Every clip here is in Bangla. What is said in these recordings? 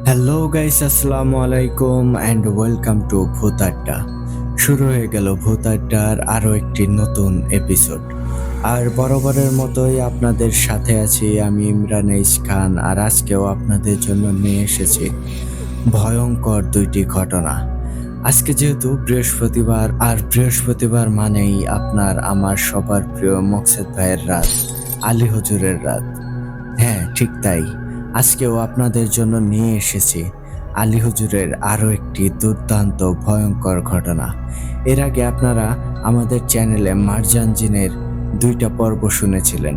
হ্যালো গাইস, আসসালামু আলাইকুম অ্যান্ড ওয়েলকাম টু ভূত আড্ডা। শুরু হয়ে গেল ভূত আড্ডার আরও একটি নতুন এপিসোড। আর বরাবরের মতোই আপনাদের সাথে আছি আমি ইমরান এইচ খান। আর আজকেও আপনাদের জন্য নিয়ে এসেছি ভয়ঙ্কর দুইটি ঘটনা। আজকে যেহেতু বৃহস্পতিবার, আর বৃহস্পতিবার মানেই আপনার আমার সবার প্রিয় মকসেদ ভাইয়ের রাত, আলী হুজুরের রাত। হ্যাঁ, ঠিক তাই। আজকেও আপনাদের জন্য নিয়ে এসেছি আলী হুজুরের আরও একটি দুর্দান্ত ভয়ঙ্কর ঘটনা। এর আগে আপনারা আমাদের চ্যানেলে মারজান জিনের 2টা পর্ব শুনেছিলেন।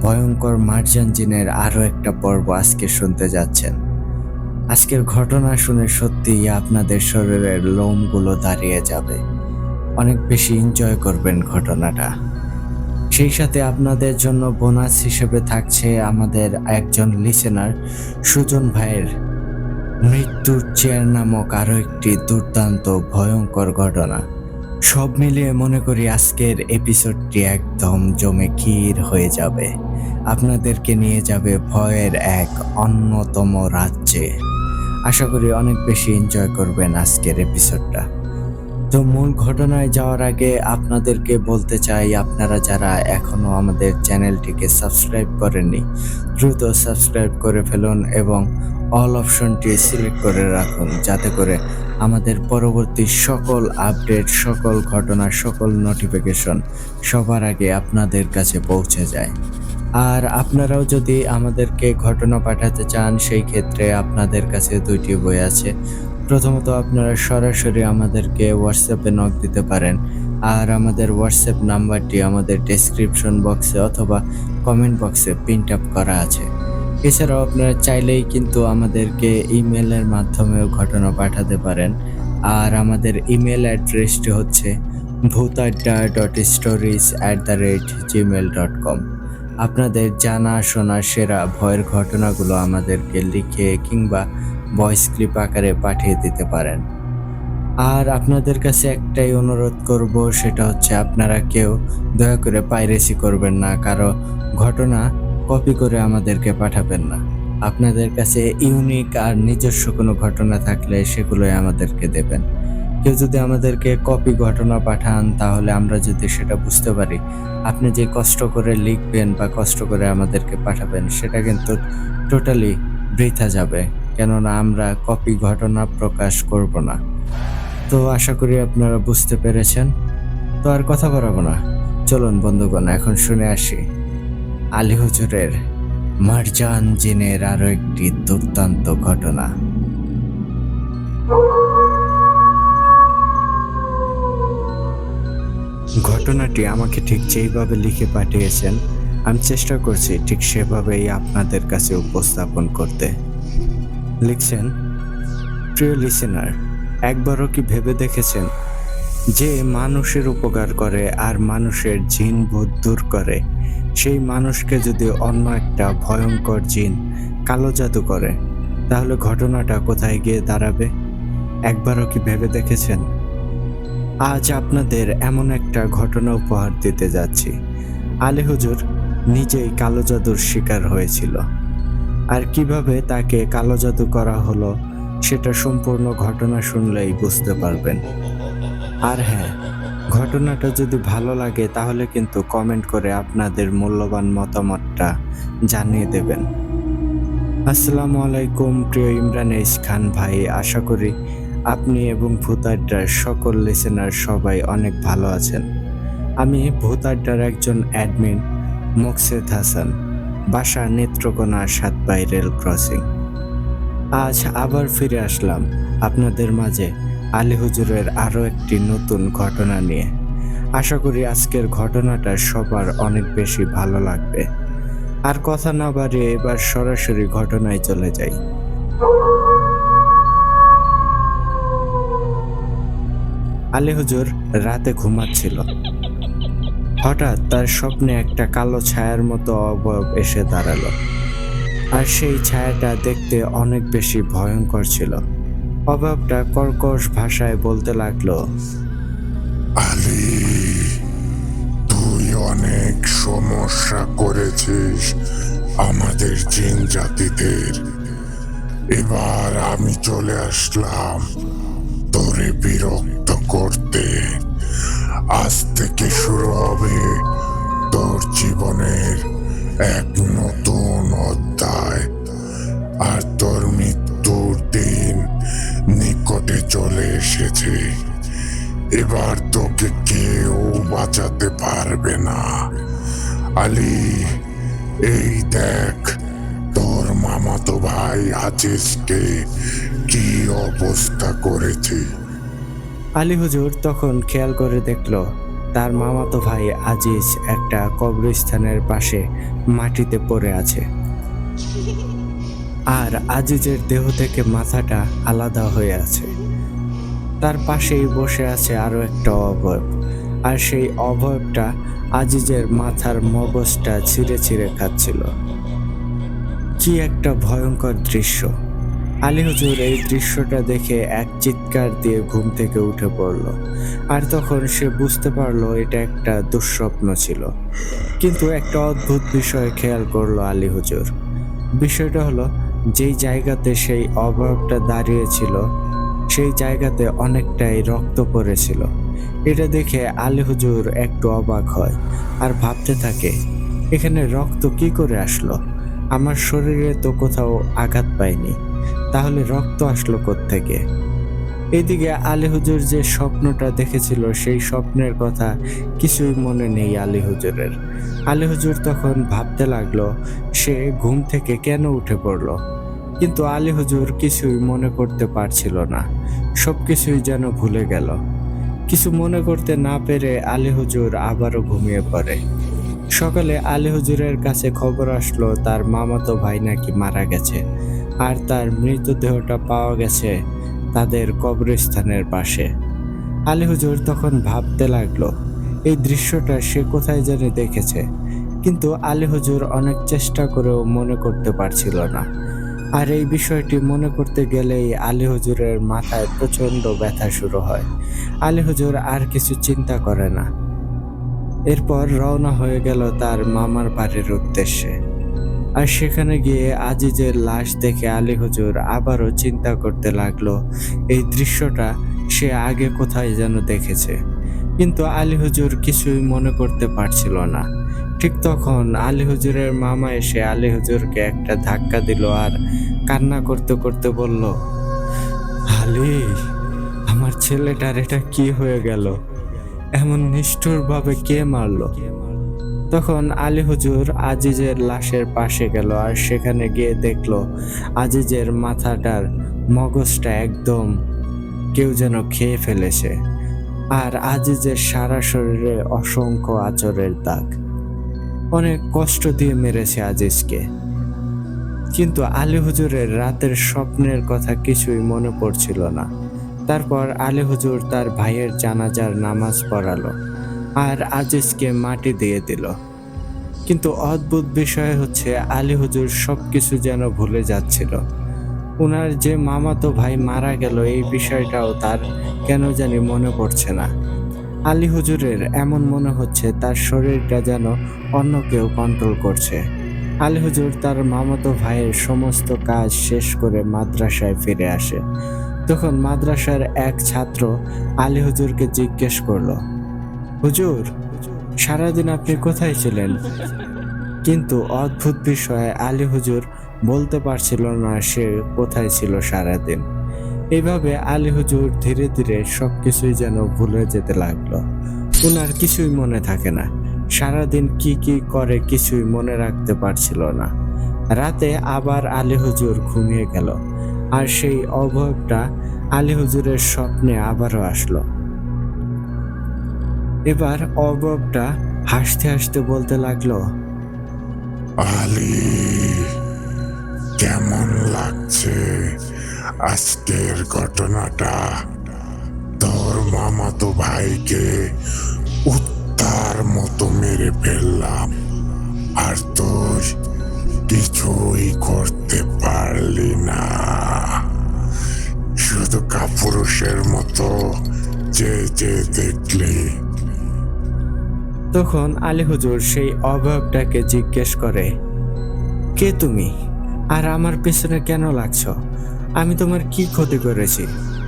ভয়ঙ্কর মারজান জিনের আরও একটা পর্ব আজকে শুনতে যাচ্ছেন। আজকের ঘটনা শুনে সত্যিই আপনাদের শরীরের লোমগুলো দাঁড়িয়ে যাবে। অনেক বেশি এনজয় করবেন ঘটনাটা। সেই সাথে আপনাদের জন্য বোনাস হিসেবে থাকছে আমাদের একজন লিসেনার সুজন ভাইয়ের মৃত্যুর চেয়ার নামক আরও একটি দুর্দান্ত ভয়ঙ্কর ঘটনা। সব মিলিয়ে মনে করি আজকের এপিসোডটি একদম জমে ক্ষীর হয়ে যাবে। আপনাদেরকে নিয়ে যাবে ভয়ের এক অন্যতম রাজ্যে। আশা করি অনেক বেশি এনজয় করবেন আজকের এপিসোডটা। তো মূল ঘটনায় যাওয়ার আগে আপনাদেরকে বলতে চাই, আপনারা যারা এখনো আমাদের চ্যানেলটিকে সাবস্ক্রাইব করেননি, দ্রুত সাবস্ক্রাইব করে ফেলুন এবং অল অপশনটি সিলেক্ট করে রাখুন, যাতে করে আমাদের পরবর্তী সকল আপডেট, সকল ঘটনা, সকল নোটিফিকেশন সবার আগে আপনাদের কাছে পৌঁছে যায়। আর আপনারাও যদি আমাদেরকে ঘটনা পাঠাতে চান, সেই ক্ষেত্রে আপনাদের কাছে 2টি বই আছে। প্রথমত আপনারা সরাসরি আমাদেরকে হোয়াটসঅ্যাপে নক দিতে পারেন, আর আমাদের হোয়াটসঅ্যাপ নাম্বারটি আমাদের ডেসক্রিপশন বক্সে অথবা কমেন্ট বক্সে প্রিন্ট আপ করা আছে। এছাড়াও আপনারা চাইলেই কিন্তু আমাদেরকে ইমেলের মাধ্যমেও ঘটনা পাঠাতে পারেন। আর আমাদের ইমেল অ্যাড্রেসটি হচ্ছে bhutadda.stories@gmail.com। আপনাদের জানা শোনা সেরা ভয়ের ঘটনাগুলো আমাদেরকে লিখে কিংবা ভয়েস ক্লিপ আকারে পাঠিয়ে দিতে পারেন। আর আপনাদের কাছে একটাই অনুরোধ করব, সেটা হচ্ছে আপনারা কেউ দয়া করে পাইরেসি করবেন না, কারো ঘটনা কপি করে আমাদেরকে পাঠাবেন না। আপনাদের কাছে ইউনিক আর নিজস্ব কোনো ঘটনা থাকলে সেগুলোই আমাদেরকে দেবেন। কেউ যদি আমাদেরকে কপি ঘটনা পাঠান, তাহলে আমরা যদি সেটা বুঝতে পারি আপনি যে কষ্ট করে লিখবেন বা কষ্ট করে আমাদেরকে পাঠাবেন, সেটা কিন্তু টোটালি বৃথা যাবে, কেননা আমরা কপি ঘটনা প্রকাশ করব না। তো আশা করি আপনারা বুঝতে পেরেছেন। তো আর কথা বাড়াবো না, চলুন বন্ধুগণ এখন শুনে আসি আলী হুজুরের মারজান জিনের আরো একটি দুর্দান্ত ঘটনা। ঘটনাটি আমাকে ঠিক যেইভাবে লিখে পাঠিয়েছেন, আমি চেষ্টা করছি ঠিক সেভাবেই আপনাদের কাছে উপস্থাপন করতে। লিখছেন, প্রিয় লিসেনার, একবারও কি ভেবে দেখেছেন যে মানুষের উপকার করে আর মানুষের জিন ভূত দূর করে, সেই মানুষকে যদি অন্য একটা ভয়ঙ্কর জিন কালো জাদু করে, তাহলে ঘটনাটা কোথায় গিয়ে দাঁড়াবে? একবারও কি ভেবে দেখেছেন? আজ আপনাদের এমন একটা ঘটনা উপহার দিতে যাচ্ছি। আলী হুজুর নিজেই কালো জাদুর শিকার হয়েছিল, আর কিভাবে তাকে কালো জাদু করা হলো সেটা সম্পূর্ণ ঘটনা শুনলেই বুঝতে পারবেন। আর হ্যাঁ, ঘটনাটা যদি ভালো লাগে তাহলে কিন্তু কমেন্ট করে আপনাদের মূল্যবান মতামতটা জানিয়ে দেবেন। আসসালামু আলাইকুম প্রিয় ইমরান এইচ খান ভাই, আশা করি আপনি এবং ভূত আড্ডার সকল লিসেনার সবাই অনেক ভালো আছেন। আমি ভূত আড্ডার একজন অ্যাডমিন মকসেদ হাসান, বাসা নেত্রকোনা 7 রেল ক্রসিং। আজ আবার ফিরে আসলাম আপনাদের মাঝে আলী হুজুরের আরও একটি নতুন ঘটনা নিয়ে। আশা করি আজকের ঘটনাটা সবার অনেক বেশি ভালো লাগবে। আর কথা না বাড়িয়ে এবার সরাসরি ঘটনায় চলে যাই। আলী হুজুর রাতে ঘুমাচ্ছিল। হঠাৎ তার স্বপ্নে একটা কালো ছায়ার মতো অবয়ব এসে দাঁড়ালো, আর সেই ছায়াটা দেখতে অনেক বেশি ভয়ঙ্কর ছিল। অবয়বটা কর্কশ ভাষায় বলতে লাগলো, আলী, তুই অনেক সমস্যা করেছিস আমাদের জিন জাতিদের। এবার আমি চলে আসলাম তোরে বিরক্ত করতে। আজ থেকে শুরু হবে তোর জীবনের এক নতুন অধ্যায়, আর তোর মৃত্যুর দিন নিকটে চলে এসেছে। এবার তোকে কেউ বাঁচাতে পারবে না। আলী, এই দেখ তোর মামাতো ভাই আজিজকে কি অবস্থা করেছে। আলী হুজুর তখন খেয়াল করে দেখল তার মামাতো ভাই আজিজ একটা কবরস্থানের পাশে মাটিতে পড়ে আছে, আর আজিজের দেহ থেকে মাথাটা আলাদা হয়ে আছে। তার পাশেই বসে আছে আরো একটা অবয়ব, আর সেই অবয়বটা আজিজের মাথার মগজটা ছিঁড়ে ছিঁড়ে খাচ্ছিল। কি একটা ভয়ঙ্কর দৃশ্য! আলী হুজুর এই দৃশ্যটা দেখে এক চিৎকার দিয়ে ঘুম থেকে উঠে পড়ল, আর তখন সে বুঝতে পারলো এটা একটা দুঃস্বপ্ন ছিল। কিন্তু একটা অদ্ভুত বিষয় খেয়াল করলো আলী হুজুর। বিষয়টা হলো, যেই জায়গাতে সেই অবয়বটা দাঁড়িয়েছিল সেই জায়গাতে অনেকটাই রক্ত পড়েছিল। এটা দেখে আলী হুজুর একটু অবাক হয় আর ভাবতে থাকে, এখানে রক্ত কি করে আসলো? আমার শরীরে তো কোথাও আঘাত পাইনি, তাহলে রক্ত আসলো কোত্থেকে? এদিকে আলী হুজুর যে স্বপ্নটা দেখেছিল সেই স্বপ্নের কথা কিছুই মনে নেই আলী হুজুরের। আলী হুজুর তখন ভাবতে লাগলো সে ঘুম থেকে কেন উঠে পড়লো, কিন্তু আলী হুজুর কিছুই মনে করতে পারছিল না। সবকিছুই যেন ভুলে গেল। কিছু মনে করতে না পেরে আলী হুজুর আবারও ঘুমিয়ে পড়ে। সকালে আলী হুজুরের কাছে খবর আসলো তার মামাতো ভাই নাকি মারা গেছে, আর তার মৃতদেহটা পাওয়া গেছে তাদের কবরস্থানের পাশে। আলী হুজুর তখন ভাবতে লাগলো এই দৃশ্যটা সে কোথায় জানি দেখেছে, কিন্তু আলী হুজুর অনেক চেষ্টা করেও মনে করতে পারছিল না। আর এই বিষয়টি মনে করতে গেলেই আলী হুজুরের মাথায় প্রচন্ড ব্যথা শুরু হয়। আলী হুজুর আর কিছু চিন্তা করে না, এরপর রওনা হয়ে গেল তার মামার বাড়ির উদ্দেশ্যে। আর সেখানে গিয়ে আজিজের লাশ দেখে আলী হুজুর আবারও চিন্তা করতে লাগলো এই দৃশ্যটা সে আগে কোথায় যেন দেখেছে, কিন্তু আলী হুজুর কিছুই মনে করতে পারছিল না। ঠিক তখন আলী হুজুরের মামা এসে আলী হুজুরকে একটা ধাক্কা দিল আর কান্না করতে করতে বলল, আলী, আমার ছেলেটার এটা কি হয়ে গেল? এমন নিষ্ঠুরভাবে কে মারলো? তখন আলী হুজুর আজিজের লাশের পাশে গেল, আর সেখানে গিয়ে দেখলো আজিজের মাথাটার মগজটা একদম কেউ যেন খেয়ে ফেলেছে, আর আজিজের সারা শরীরে অসংখ্য আঁচড়ের দাগ। অনেক কষ্ট দিয়ে মেরেছে আজিজকে। কিন্তু আলী হুজুরের রাতের স্বপ্নের কথা কিছুই মনে পড়ছিল না। তারপর আলী হুজুর তার ভাইয়ের জানাজার নামাজ পড়ালো আর আজিজকে মাটি দিয়ে দিল। কিন্তু অদ্ভুত বিষয় হচ্ছে আলী হুজুর সবকিছু যেন ভুলে যাচ্ছিল। ওনার যে মামাতো ভাই মারা গেল এই বিষয়টাও তার কেন জানি মনে পড়ছে না। আলী হুজুরের এমন মনে হচ্ছে তার শরীরটা যেন অন্য কেউ কন্ট্রোল করছে। আলী হুজুর তার মামাতো ভাইয়ের সমস্ত কাজ শেষ করে মাদ্রাসায় ফিরে আসে। তখন মাদ্রাসার এক ছাত্র আলী হুজুরকে জিজ্ঞেস করলো, হুজুর, সারাদিন আপনি কোথায় ছিলেন? কিন্তু অদ্ভুত বিষয়ে আলী হুজুর বলতে পারছিল না সে কোথায় ছিল সারাদিন। এইভাবে আলী হুজুর ধীরে ধীরে সবকিছুই যেন ভুলে যেতে লাগলো। ওনার কিছুই মনে থাকে না, সারাদিন কি কি করে কিছুই মনে রাখতে পারছিল না। রাতে আবার আলী হুজুর ঘুমিয়ে গেল, আর সেই অবয়বটা আলী হুজুরের স্বপ্নে আবারও আসলো। এবার অবয়বটা হাসতে হাসতে বলতে লাগলো, আলী, কেমন লাগছে আজকের ঘটনাটা? তোর মামাতো ভাইকে উত্তার মতো মেরে ফেললাম, আর তুই কিছুই করতে পারলি না। শুধু কাপুরুষের মতো যে দেখলি। তখন আলী হুজুর সেই অবয়বটাকে জিজ্ঞেস করে, কে তুমি? আর আমার পেছনে কেন লাগছো? আমি তোমার কি ক্ষতি করেছি?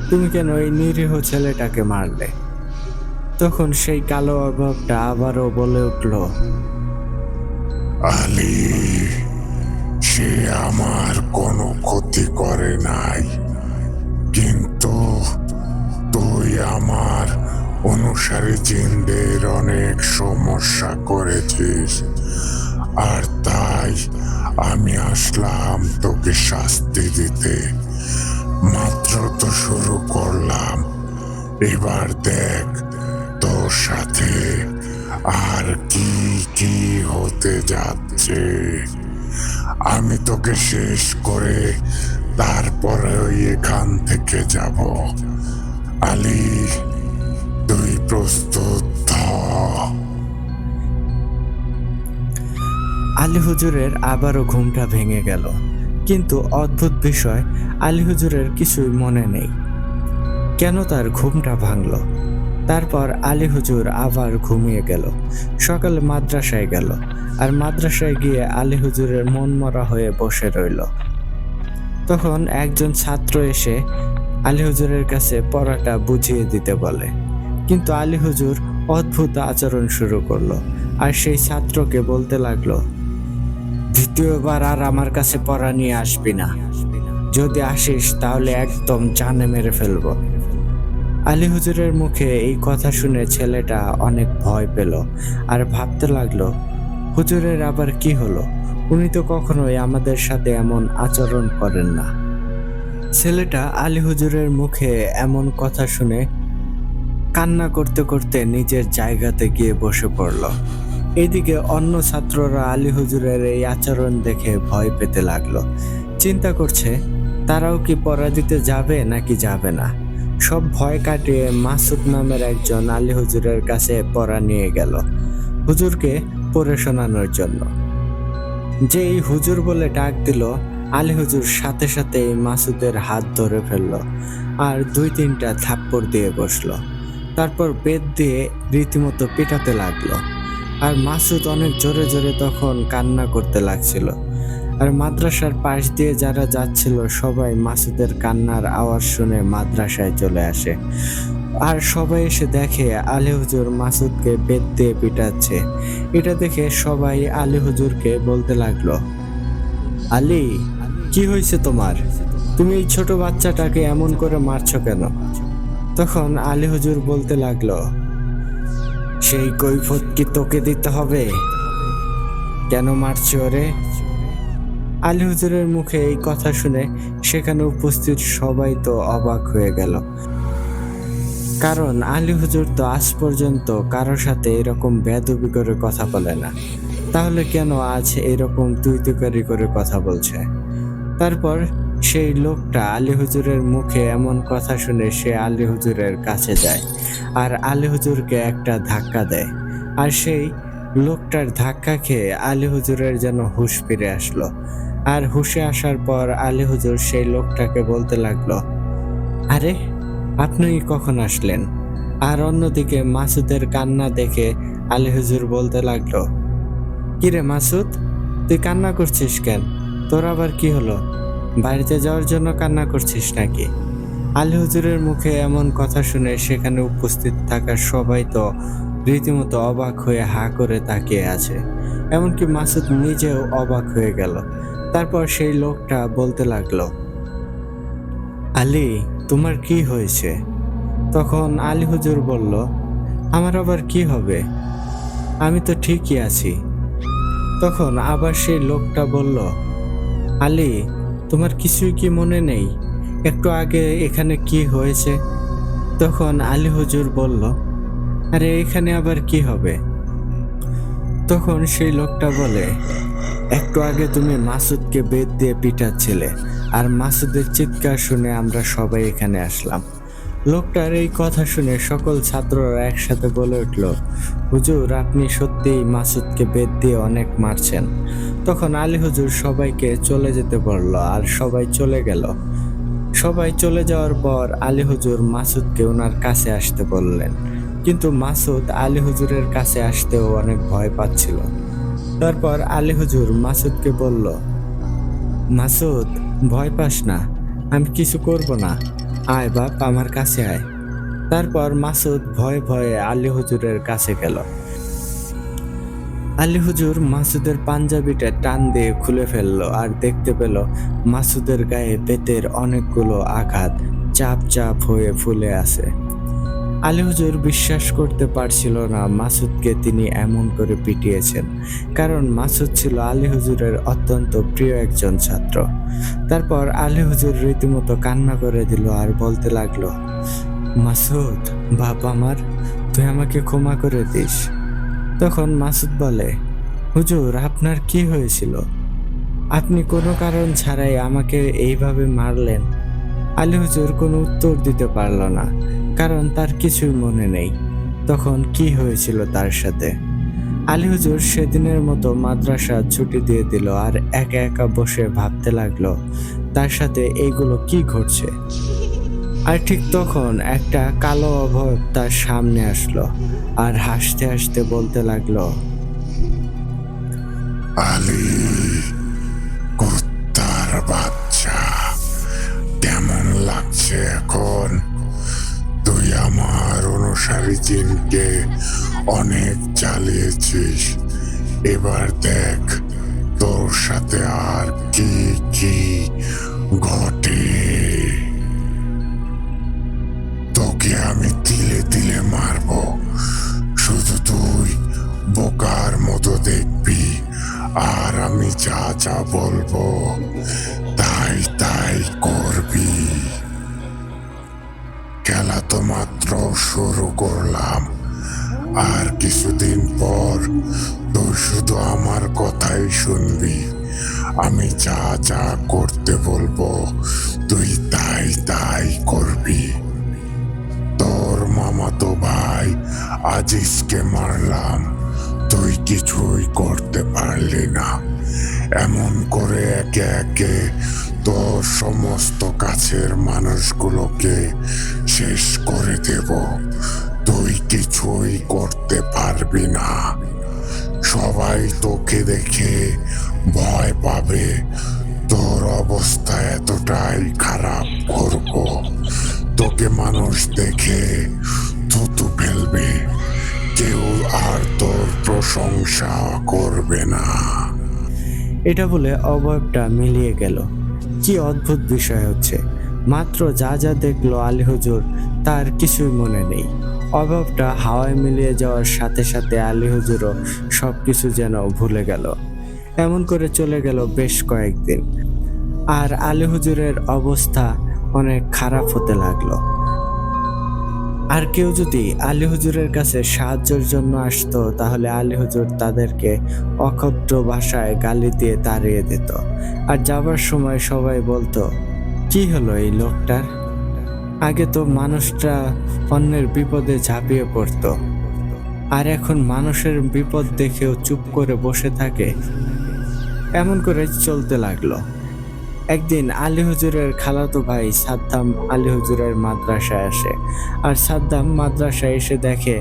তুমি কেন এই নিরীহ ছেলেটাকে মারলে? তখন সেই কালো অভাবটা আবারও বলে উঠল, আলী, সে আমার কোনো ক্ষতি করে নাই, কিন্তু তুই আমার অনুসারী জিনদের অনেক সমস্যা করেছিস, আর তাই আমি আসলাম তোকে শাস্তি দিতে। মাত্র তো শুরু করলাম, এবার দেখ তোর সাথে আর কি কি হতে যাচ্ছে। আমি তোকে শেষ করে তারপরে এখান থেকে যাব। আলী, তুই প্রস্তুত হ। আলী হুজুরের আবারও ঘুমটা ভেঙে গেল। কিন্তু অদ্ভুত বিষয়, আলী হুজুরের কিছুই মনে নেই কেন তার ঘুমটা ভাঙল। তারপর আলী হুজুর আবার ঘুমিয়ে গেল। সকালে মাদ্রাসায় গেল, আর মাদ্রাসায় গিয়ে আলী হুজুরের মনমরা হয়ে বসে রইল। তখন একজন ছাত্র এসে আলী হুজুরের কাছে পড়াটা বুঝিয়ে দিতে বলে, কিন্তু আলী হুজুর অদ্ভুত আচরণ শুরু করলো, আর সেই ছাত্রকে বলতে লাগলো, দ্বিতীয়বার আর আমার কাছে পড়া নিয়ে আসবি না। যদি আসিস তাহলে একদম জানে মেরে ফেলবো। আলী হুজুরের মুখে এই কথা শুনে ছেলেটা অনেক ভয় পেল, আর ভাবতে লাগলো, হুজুরের আবার কি হলো? উনি তো কখনোই আমাদের সাথে এমন আচরণ করেন না। ছেলেটা আলী হুজুরের মুখে এমন কথা শুনে কান্না করতে করতে নিজের জায়গাতে গিয়ে বসে পড়ল। এদিকে অন্য ছাত্ররা আলী হুজুরের এই আচরণ দেখে ভয় পেতে লাগলো। চিন্তা করছে তারাও কি পড়া দিতে যাবে নাকি যাবে না। সব ভয় কাটিয়ে মাসুদ নামের একজন আলী হুজুরের কাছে পড়া নিয়ে গেল, হুজুরকে পড়ে শোনানোর জন্য। যেই হুজুর বলে ডাক দিল, আলী হুজুর সাথে সাথে মাসুদের হাত ধরে ফেলল, আর 2-3টা থাপ্পড় দিয়ে বসলো। তারপর বেত দিয়ে রীতিমতো পেটাতে লাগলো, আর মাসুদ অনেক জোরে জোরে তখন কান্না করতে লাগছিল। আর মাদ্রাসার পাশ দিয়ে যারা যাচ্ছিল সবাই মাসুদের কান্নার আওয়াজ শুনে মাদ্রাসায় চলে আসে, আর সবাই এসে দেখে আলী হুজুর মাসুদকে বেত দিয়ে পিটাচ্ছে। এটা দেখে সবাই আলী হুজুরকে বলতে লাগলো, আলী, কি হয়েছে তোমার? তুমি এই ছোট বাচ্চাটাকে এমন করে মারছো কেন? তখন আলী হুজুর বলতে লাগলো, সেই কৈফিয়ত কি তোকে দিতে হবে? কেন মারছো ওরে? আলী হুজুরের মুখে এই কথা শুনে সেখানে উপস্থিত সবাই তো অবাক হয়ে গেল, কারণ আলী হুজুর তো আজ পর্যন্ত কারোর সাথে এরকম বেয়াদবি করে কথা বলে না। তাহলে কেন আজ এরকম তুই-তুকারি করে কথা বলছে? তারপর সেই লোকটা আলী হুজুরের মুখে এমন কথা শুনে সে আলী হুজুরের কাছে যায়, আর আলী হুজুরকে একটা ধাক্কা দেয়। আর সেই লোকটার ধাক্কা খেয়ে আলী হুজুরের যেন হুঁশ ফিরে আসলো। আর হুঁশে আসার পর আলী হুজুর সেই লোকটাকে বলতে লাগলো, আরে, আপনি কখন আসলেন? আর অন্যদিকে মাসুদের কান্না দেখে আলী হুজুর বলতে লাগলো, কিরে মাসুদ, তুই কান্না করছিস কেন? তোর আবার কি হলো? বাড়িতে যাওয়ার জন্য কান্না করছিস নাকি? আলী হুজুরের মুখে এমন কথা শুনে সেখানে উপস্থিত থাকা সবাই তো রীতিমতো অবাক হয়ে হা করে তাকিয়ে আছে। এমনকি মাসুদ নিজেও অবাক হয়ে গেল। তারপর সেই লোকটা বলতে লাগলো, আলী, তোমার কি হয়েছে? তখন আলী হুজুর বলল, আমার আবার কি হবে? আমি তো ঠিকই আছি। তখন আবার সেই লোকটা বলল, আলী, তোমার কিছুই কি মনে নেই একটু আগে এখানে কি হয়েছে? তখন আলী হুজুর বলল, আরে এখানে আবার কি হবে? তখন সেই লোকটা বলে, একটু আগে তুমি মাসুদকে বেত দিয়ে পিটাচ্ছিলে, আর মাসুদের চিৎকার শুনে আমরা সবাই এখানে আসলাম। লোকটার এই কথা শুনে সকল ছাত্ররা একসাথে বলে উঠল, হুজুর, আপনি সত্যিই মাসুদকে বেত দিয়ে অনেক মারছেন। তখন আলী হুজুর সবাইকে চলে যেতে বলল, আর সবাই চলে গেল। সবাই চলে যাওয়ার পর আলী হুজুর মাসুদকে ওনার কাছে আসতে বললেন, কিন্তু মাসুদ আলী হুজুরের কাছে আসতেও অনেক ভয় পাচ্ছিল। তারপর আলী হুজুর মাসুদকে বলল, মাসুদ, ভয় পাস না, আমি কিছু করব না, আয় বাপ আমার কাছে আয়। তারপর মাসুদ ভয়ে ভয়ে আলী হুজুরের কাছে গেল। আলী হুজুর মাসুদের পাঞ্জাবিটা টান দিয়ে খুলে ফেললো আর দেখতে পেল মাসুদের গায়ে বেতের অনেকগুলো আঘাত চাপ চাপ হয়ে ফুলে আছে। আলী হুজুর বিশ্বাস করতে পারছিল না মাসুদকে তিনি এমন করে পিটিয়েছেন, কারণ মাসুদ ছিল আলী হুজুরের অত্যন্ত প্রিয় একজন ছাত্র। তারপর আলী হুজুর রীতিমতো কান্না করে দিল আর বলতে লাগলো, মাসুদ বাপ আমার, তুই আমাকে ক্ষমা করে দিস। তখন মাসুদ বলে, হুজুর আপনার কি হয়েছিল? আপনি কোনো কারণ ছাড়াই আমাকে এইভাবে মারলেন। আলী হুজুর কোনো উত্তর দিতে পারল না, কারণ তার কিছুই মনে নেই তখন কি হয়েছিল তার সাথে। আলী হুজুর সেদিনের মতো মাদ্রাসা ছুটি দিয়ে দিল আর একা একা বসে ভাবতে লাগলো তার সাথে এইগুলো কি ঘটছে। আর ঠিক তখন একটা কালো অভাব তার সামনে আসলো আর হাসতে হাসতে বলতে লাগলো, আলী, কুত্তার বাচ্চা, কেমন লাগছে এখন? তুই আমার অনুসারী জিনকে অনেক জ্বালিয়েছিস। এবার দেখ তোর সাথে আর কি কি ঘটে। তোকে আমি তিলে তিলে মারবো, শুধু তুই বোকার মতো দেখবি আর আমি যা যা বলবো তাই তাই করবি। খেলা তো মাত্র শুরু করলাম, আর কিছুদিন পর তুই শুধু আমার কথাই শুনবি। আমি যা যা করতে বলবো তুই তাই তাই করবি। তোর মামাতো ভাই আজিজকে মারলাম, তুই কিছুই করতে পারলি না। এমন করে একে একে তোর সমস্ত কাছের মানুষগুলোকে শেষ করে দেব। তুই কিছুই করতে পারবি না। সবাই তোকে দেখে ভয় পাবে। তোর অবস্থা এতটাই খারাপ করব, তোকে মানুষ দেখে থুতু ফেলবে, কেউ আর তোর প্রশংসা করবে না। এটা বলে অবয়বটা মিলিয়ে গেল। কি অদ্ভুত বিষয় হচ্ছে, মাত্র যা যা দেখলো আলী হুজুর তার কিছুই মনে নেই। অভাবটা হাওয়ায় মিলিয়ে যাওয়ার সাথে সাথে আলী হুজুরও সবকিছু যেন ভুলে গেল। এমন করে চলে গেল বেশ কয়েকদিন, আর আলী হুজুরের অবস্থা অনেক খারাপ হতে লাগলো। আর কেউ যদি আলী হুজুরের কাছে সাহায্যের জন্য আসতো তাহলে আলী হুজুর তাদেরকে অকথ্য ভাষায় গালি দিয়ে তাড়িয়ে দিত। আর যাবার সময় সবাই বলতো, কি হলো এই লোকটার? আগে তো মানুষটা অন্যের বিপদে ঝাঁপিয়ে পড়তো, আর এখন মানুষের বিপদ দেখেও চুপ করে বসে থাকে। এমন করে চলতে লাগলো। একদিন আলী হুজুরের খালাতো ভাই সাদ্দাম আলী হুজুরের মাদ্রাসায় আসে, আর সাদ্দাম মাদ্রাসায় এসে দেখে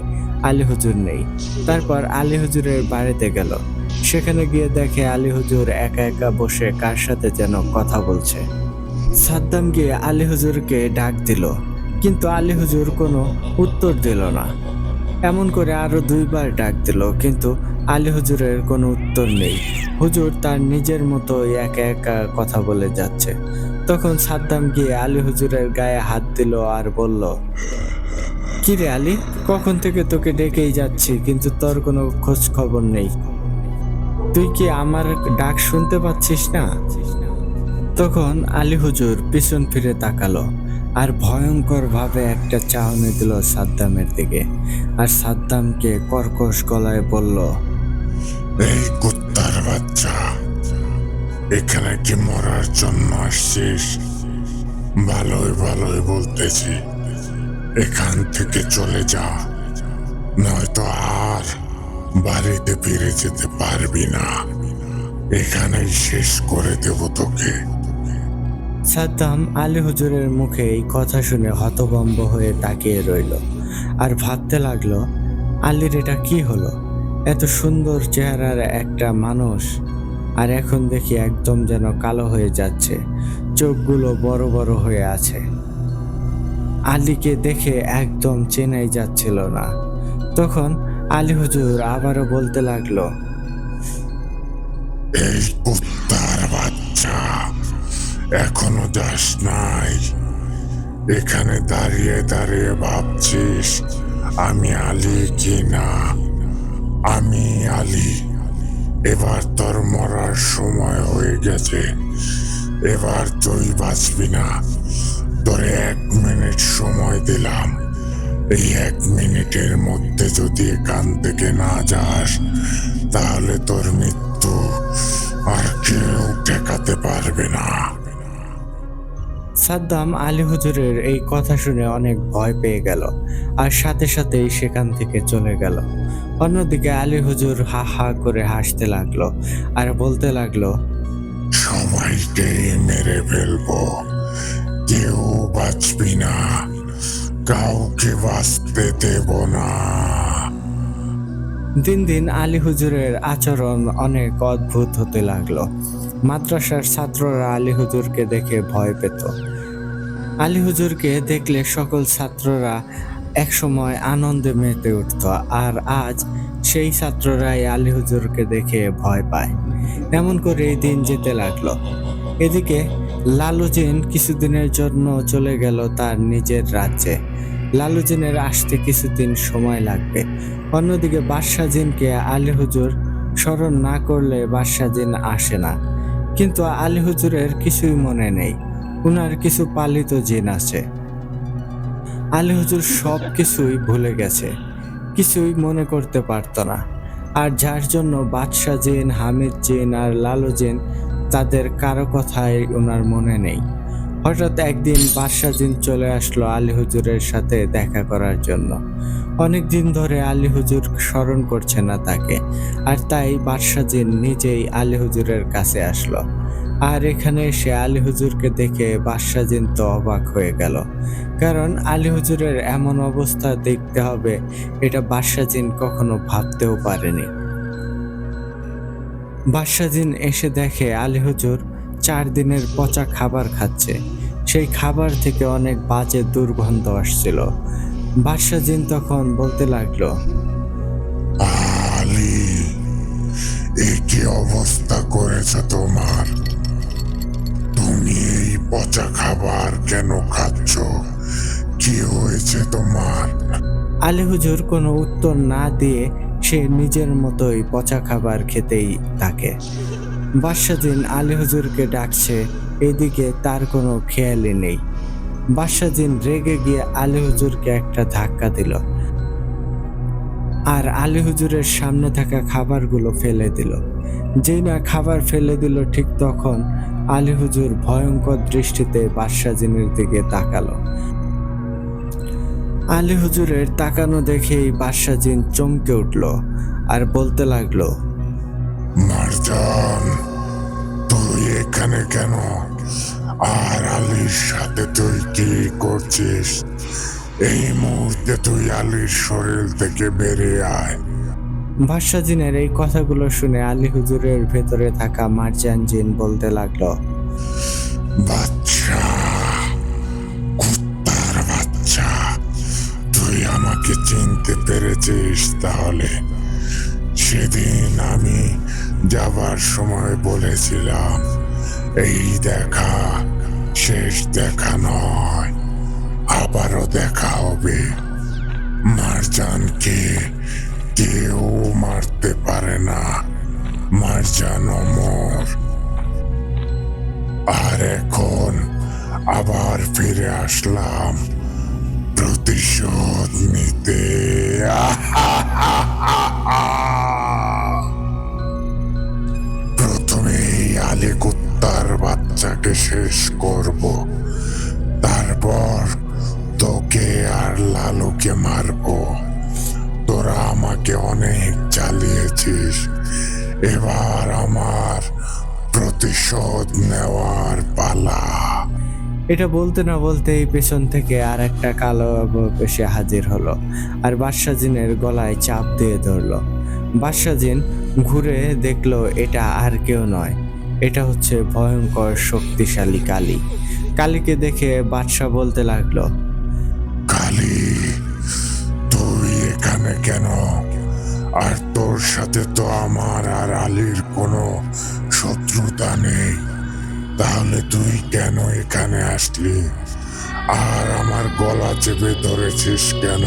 আলী হুজুর নেই। তারপর আলী হুজুরের বাড়িতে গেল। সেখানে গিয়ে দেখে আলী হুজুর একা একা বসে কার সাথে যেন কথা বলছে। সাদ্দাম গিয়ে আলী হুজুরকে ডাক দিল, কিন্তু আলী হুজুর কোনো উত্তর দিল না। এমন করে আরো 2বার ডাক দিল, কিন্তু আলী হুজুরের কোনো উত্তর নেই। হুজুর তার নিজের মতো একা একা কথা বলে যাচ্ছে। তখন সাদ্দাম গিয়ে আলী হুজুরের গায়ে হাত দিল আর বলল, কি রে আলী, কখন থেকে তোকে ডেকেই যাচ্ছি কিন্তু তোর কোনো খোঁজ খবর নেই। তুই কি আমার ডাক শুনতে পাচ্ছিস না? তখন আলী হুজুর পিছন ফিরে তাকালো আর ভয়ঙ্কর ভাবে একটা চাহনি দিল সাদ্দামের দিকে, আর সাদ্দামকে কর্কশ গলায় বলল, এই কুত্তার বাচ্চা, এখানে কি মরার জন্য আসছিস? ভালোই ভালোই বলতেছি, এখান থেকে চলে যা, নয়তো আর বাড়িতে ফিরে যেতে পারবি না। এখানেই শেষ করে দেব তোকে। সাদ্দাম আলী হুজুরের মুখে এই কথা শুনে হতভম্ব হয়ে তাকিয়ে রইল আর ভাবতে লাগলো, আলীর এটা কি হলো? এত সুন্দর চেহারার একটা মানুষ আর এখন দেখি একদম যেন কালো হয়ে যাচ্ছে, চোখগুলো বড় বড় হয়ে আছে। আলীকে দেখে একদম চেনাই যাচ্ছিল না। তখন আলী হুজুর আবারও বলতে লাগলো, এই কুত্তার বাচ্চা, এখনো যাস নাই? এখানে দাঁড়িয়ে দাঁড়িয়ে ভাবছিস আমি আলী কি না? আমি আলী। এবার তোর মরার সময় হয়ে গেছে। এবার তুই বাঁচবি না। তোরে 1 মিনিট সময় দিলাম। এই 1 মিনিটের মধ্যে যদি এখান থেকে না যাস, তাহলে তোর মৃত্যু আর কেউ ঠেকাতে পারবে না। সাদ্দাম আলী হুজুরের এই কথা শুনে অনেক ভয় পেয়ে গেল আর সাথে সাথেই সেখান থেকে চলে গেল। অন্যদিকে আলী হুজুর হা হা করে হাসতে লাগলো আর বলতে লাগলো, সবাইকে মেরে ফেলবো, কেউ বাঁচবি না, কাউকে বাঁচতে দেব না। দিন দিন আলী হুজুরের আচরণ অনেক অদ্ভুত হতে লাগলো। মাদ্রাসার ছাত্ররা আলী হুজুরকে দেখে ভয় পেত। আলী হুজুরকে দেখলে সকল ছাত্ররা একসময় আনন্দে মেতে উঠত, আর আজ সেই ছাত্ররাই আলী হুজুরকে দেখে ভয় পায়। এমন করে এই দিন যেতে লাগলো। এদিকে লালুজিন কিছুদিনের জন্য চলে গেল তার নিজের রাজ্যে। লালুজিনের আসতে কিছুদিন সময় লাগবে। অন্যদিকে বাদশাজিনকে আলী হুজুর স্মরণ না করলে বাদশাজিন আসে না। কিন্তু আলী হুজুরের কিছুই মনে নেই, উনার কিছু পালিত জিন আছে। আলী হুজুর সব কিছুই ভুলে গেছে, কিছুই মনে করতে পারতো না। আর যার জন্য বাদশা জিন, হামিদ জিন আর লালু জিন, তাদের কারো কথাই ওনার মনে নেই। হঠাৎ একদিন বাদশা জিন চলে আসলো আলী হুজুরের সাথে দেখা করার জন্য। অনেক দিন ধরে আলী হুজুর স্মরণ করছে না তাকে, আর তাই বাদশা জিন নিজেই আলী হুজুরের কাছে আসলো। আর এখানে এসে আলী হুজুরকে দেখে বাদশা জিন তো অবাক হয়ে গেল, কারণ আলী হুজুরের এমন অবস্থা দেখতে হবে এটা বাদশা জিন কখনো ভাবতেও পারেনি। বাদশা জিন এসে দেখে আলী হুজুর 4 দিনের পচা খাবার খাচ্ছে। সেই খাবার থেকে অনেক বাজে দুর্গন্ধ আসছিল। বাদশা জিন তখন বলতে লাগলো, আলী, এ কি অবস্থা করেছে তোমার? তুমি এই পচা খাবার কেন খাচ্ছ? কি হয়েছে তোমার? আলী হুজুর কোনো উত্তর না দিয়ে সে নিজের মতোই পচা খাবার খেতেই থাকে। বাদশাজিন আলী হুজুরকে ডাকছে, এদিকে তার কোনো খেয়ালই নেই। বাদশাজিন রেগে গিয়ে আলী হুজুরকে একটা ধাক্কা দিল আর আলী হুজুরের সামনে থাকা খাবারগুলো ফেলে দিল। যেই না খাবার ফেলে দিল, ঠিক তখন আলী হুজুর ভয়ঙ্কর দৃষ্টিতে বাদশাজিনের দিকে তাকালো। আলী হুজুরের তাকানো দেখেই বাদশাজিন চমকে উঠল আর বলতে লাগলো, মারজান, তুই এখানে কেন? আর আলীর সাথে তুই কি করছিস? এই মুহূর্তে তুই আলীর শরীর থেকে বেরিয়ে আয়। বাদশাজিনের এই কথাগুলো শুনে আলী হুজুরের ভেতরে থাকা মারজান জিন বলতে লাগলো, বাচ্চা, কুত্তার বাচ্চা, তুই আমাকে চিনতে পেরেছিস তাহলে? সেদিন আমি যাবার সময় বলেছিলাম এই দেখা শেষ দেখা নয়, আবারও দেখা হবে। মারজানকে কেউ মারতে পারে না, মারজান অমর। আর এখন আবার ফিরে আসলাম প্রতিশোধ নিতে। প্রথমে এই আলী কুত্তার বাচ্চাকে শেষ করব, তারপর তোকে আর লালুকে মারবো। তোরা আমাকে অনেক জ্বালিয়েছিস, এবার আমার প্রতিশোধ নেওয়ার পালা। এটা বলতে না বলতেই পেছন থেকে আর একটা কালো এসে হাজির হলো আর বাদশাজিনের গলায় চাপ দিয়ে ধরলো। বাদশা জিন ঘুরে দেখলো এটা আর কেউ নয়, এটা হচ্ছে ভয়ঙ্কর শক্তিশালী কালী। কালীকে দেখে বাদশা বলতে লাগলো, কালী, তুই এখানে কেন? আর তোর সাথে তো আমার আর আলীর কোনো শত্রুতা নেই, তাহলে তুই কেন এখানে আসলি? আর আমার গলা চেপে ধরেছিস কেন?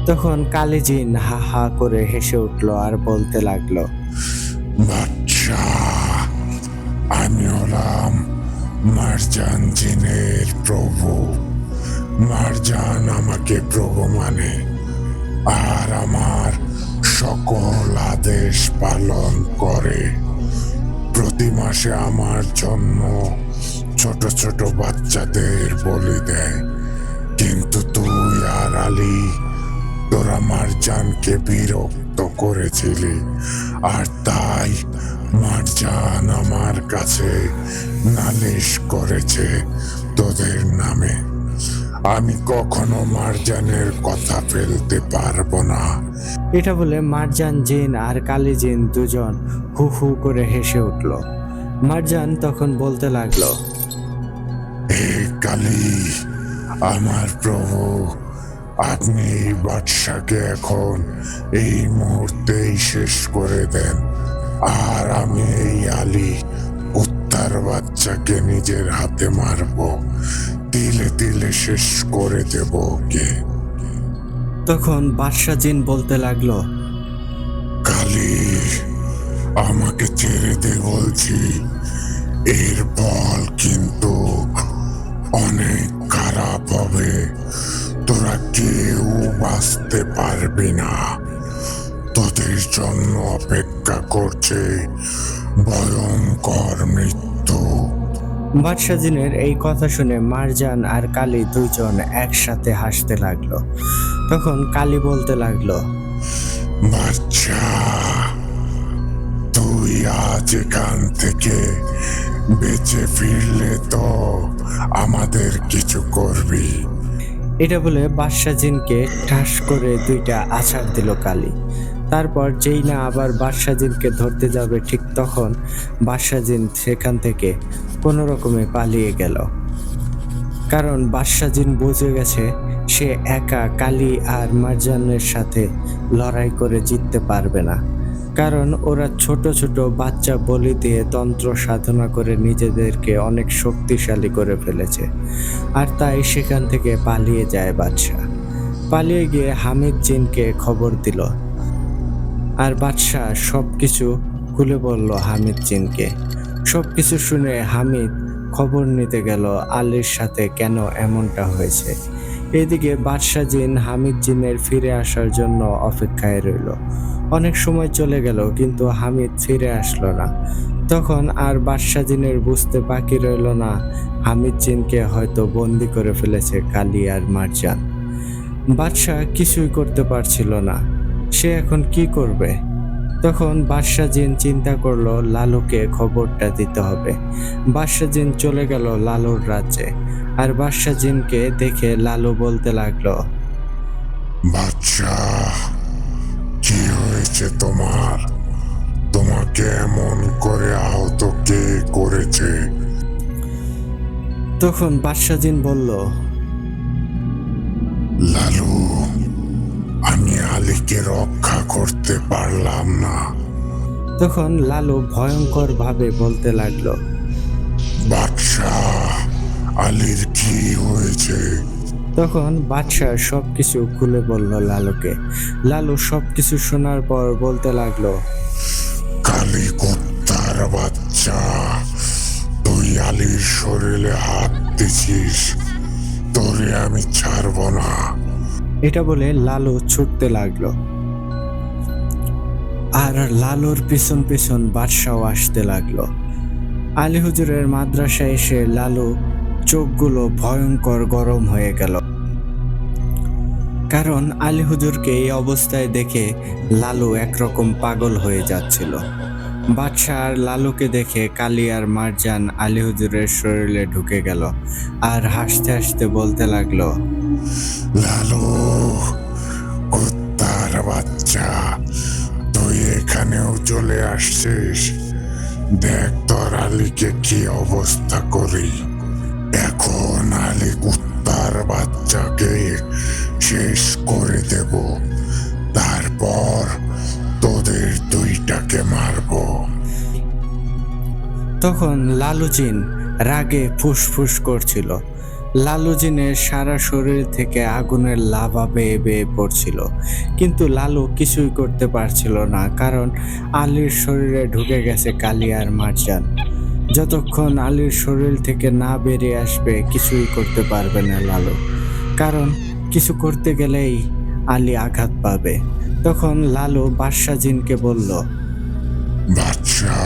তখন কালী জিন হা হা করে হেসে উঠলো আর বলতে লাগলো, বাচ্চা, আমি হলাম মারজান জিনের প্রভু। মারজান আমাকে প্রভু মানে, আর আমার সকল আদেশ পালন করে। প্রতি মাসে আমার জন্য ছোট ছোট বাচ্চাদের বলি দেয়। কিন্তু তুই আর আলী, তোরা মারজানকে বিরক্ত করেছিলি, আর তাই মারজান আমার কাছে নালিশ করেছে তোদের নামে। আমি কখনো মারজানের কথা ফেলতে পারবো না। এটা বলে মারজান জিন আর কালী জিন দুজন হু হু করে হেসে উঠল। মারজান তখন বলতে লাগলো, হে কালী, আমার প্রভু, আপনি এই বাদশাকে এখন এই মুহূর্তেই শেষ করে দেন, আর আমি এই আলী উত্তার বাচ্চাকে নিজের হাতে মারবো, তিলে তিলে শেষ করে দেব ওকে। তখন বাদশা জিন বলতে লাগলো, কালী, আমাকে ছেড়ে দে বলছি। এর ফল কিন্তু অনেক খারাপ হবে। তোরা কেউ বাঁচতে পারবি না। তোদের জন্য অপেক্ষা করছে ভয়ঙ্কর মৃত্যু। বাদশা জিনের এই কথা শুনে মারজান আর কালী দুইজন একসাথে হাসতে লাগলো। তখন কালী বলতে লাগলো, বাচ্চা, তুই আজ এখান থেকে বেঁচে ফিরলে তো আমাদের কিছু করবি। এটা বলে বাদশা জিনকে ঠাস করে দুইটা আছাড় দিল কালী। তারপর যেই না আবার বাদশা জিনকে ধরতে যাবে, ঠিক তখন বাদশা জিন সেখান থেকে কোনো রকমে পালিয়ে গেল। কারণ বাদশা জিন বুঝে গেছে সে একা কালী আর মারজানের সাথে লড়াই করে জিততে পারবে না। কারণ ওরা ছোট ছোট বাচ্চা বলি দিয়ে তন্ত্র সাধনা করে নিজেদেরকে অনেক শক্তিশালী করে ফেলেছে। আর তাই সেখান থেকে পালিয়ে যায় বাদশা। পালিয়ে গিয়ে হামিদ জিনকে খবর দিল, আর বাদশা সবকিছু খুলে বলল হামিদ জিনকে। সবকিছু শুনে হামিদ খবর নিতে গেল আলীর সাথে কেন এমনটা হয়েছে। এদিকে বাদশা জিন হামিদ জিনের ফিরে আসার জন্য অপেক্ষায় রইল। অনেক সময় চলে গেল কিন্তু হামিদ ফিরে আসলো না। তখন আর বাদশা জিনের বুঝতে বাকি রইল না হামিদ জিনকে হয়তো বন্দি করে ফেলেছে কালী আর মারজান। বাদশা কিছুই করতে পারছিল না, সে এখন কি করবে? তখন বাদশা জিন চিন্তা করলো লালুকে খবরটা দিতে হবে। বাদশা জিন চলে গেল লালুর রাজ্যে, আর বাদশা জিনকে দেখে লালু বলতে লাগলো, বাচ্চা, কি হয়েছে তোমার? তোমাকে এমন করে আহত কে করেছে? তখন বাদশা জিন বলল, লালু, আমি আলীকে রক্ষা করতে পারলাম না। তখন লালু ভয়ঙ্কর ভাবে বলতে লাগলো, বাদশা, আলীর কি হয়েছে? তখন বাদশা সবকিছু খুলে বলল লালুকে। লালু সবকিছু শোনার পর বলতে লাগলো, কালী কুত্তার বাচ্চা, তুই আলীর শরীরে হাত দিছিস, তোরে আমি ছাড়ব না। এটা বলে লালু ছুটতে লাগলো, আর লালুর পিছন পিছন বাদশাও আসতে লাগলো। আলী হুজুরের মাদ্রাসায় এসে লালু চোখগুলো ভয়ঙ্কর গরম হয়ে গেল। কারণ আলী হুজুরকে এই অবস্থায় দেখে লালু একরকম পাগল হয়ে যাচ্ছিল। বাদশা আর লালুকে দেখে কালী আর মারজান আলী হুজুরের শরীরে ঢুকে গেল আর হাসতে হাসতে বলতে লাগলো, লালু, কুত্তার বাচ্চা, তুই এখানেও চলে আসছিস? দেখ তোর আলীকে কি অবস্থা করি। এখন আলী কুত্তার বাচ্চাকে শেষ করে দেব, তারপর তোদের দুইটাকে মারবো। তখন লালুজিন রাগে ফুসফুস করছিল। লালুজিনের সারা শরীর থেকে আগুনের লাভা বেয়ে বেয়ে পড়ছিল, কিন্তু লালু কিছুই করতে পারছিল না, কারণ আলীর শরীরে ঢুকে গেছে কালী আর মারজান। যতক্ষণ আলীর শরীর থেকে না বেরিয়ে আসবে কিছুই করতে পারবে না লালু, কারণ কিছু করতে গেলেই আলী আঘাত পাবে। তখন লালু বাদশাজিনকে বলল, বাচ্চা,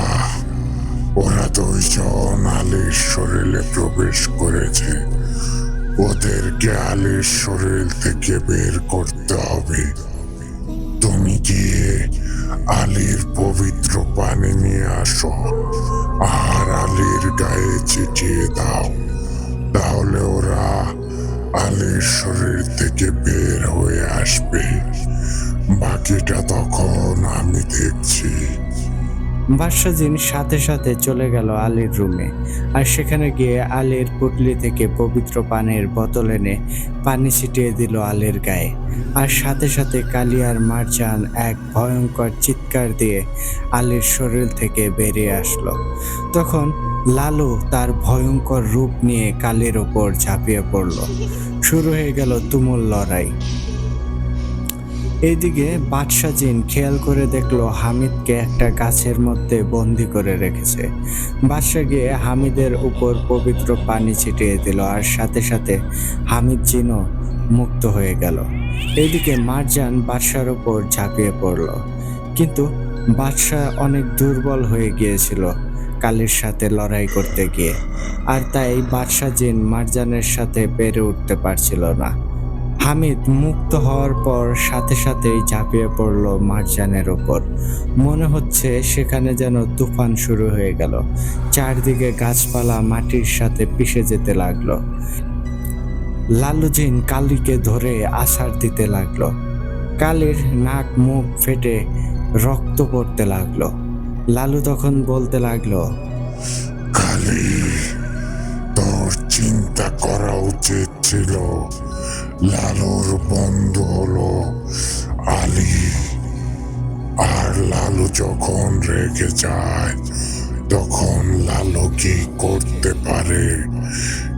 ওরা দুইজন আলীর শরীরে প্রবেশ করেছে। ওদেরকে আলীর শরীর থেকে বের করতে হবে। তুমি গিয়ে আলীর পবিত্র পানি নিয়ে আসো আর আলীর গায়ে ছিটিয়ে দাও, তাহলে ওরা আলীর শরীর থেকে বের হয়ে আসবে। বাকিটা তখন আমি দেখছি। বাদশাজিন সাথে সাথে চলে গেল আলীর রুমে, আর সেখানে গিয়ে আলীর পুটলি থেকে পবিত্র পানির বোতল এনে পানি ছিটিয়ে দিল আলীর গায়ে। আর সাথে সাথে কালী আর মারজান এক ভয়ঙ্কর চিৎকার দিয়ে আলীর শরীর থেকে বেরিয়ে আসলো। তখন লালু তার ভয়ঙ্কর রূপ নিয়ে কালীর ওপর ঝাঁপিয়ে পড়ল। শুরু হয়ে গেল তুমুল লড়াই। এইদিকে বাদশাজিন খেয়াল করে দেখলো হামিদকে একটা গাছের মধ্যে বন্দি করে রেখেছে। বাদশা গিয়ে হামিদের উপর পবিত্র পানি ছিটিয়ে দিল, আর সাথে সাথে হামিদ জিনও মুক্ত হয়ে গেল। এইদিকে মারজান বাদশার উপর ঝাঁপিয়ে পড়ল, কিন্তু বাদশা অনেক দুর্বল হয়ে গিয়েছিল কালীর সাথে লড়াই করতে গিয়ে, আর তাই বাদশাজিন মারজানের সাথে পেরে উঠতে পারছিল না। হামিদ মুক্ত হওয়ার পর সাথে সাথেই ঝাঁপিয়ে পড়ল মারজানের ওপর। মনে হচ্ছে সেখানে যেন তুফান শুরু হয়ে গেল। চারদিকে গাছপালা মাটির সাথে পিষে যেতে লাগলো। লালুজিন কালীকে ধরে আছাড় দিতে লাগলো। কালীর নাক মুখ ফেটে রক্ত পড়তে লাগলো। লালু তখন বলতে লাগলো, কালী, তোর চিন্তা করা উচিত ছিল। লালুর বন্ধু হলো আলী, আর লালু যখন রেগে যায় তখন লালু কি করতে পারে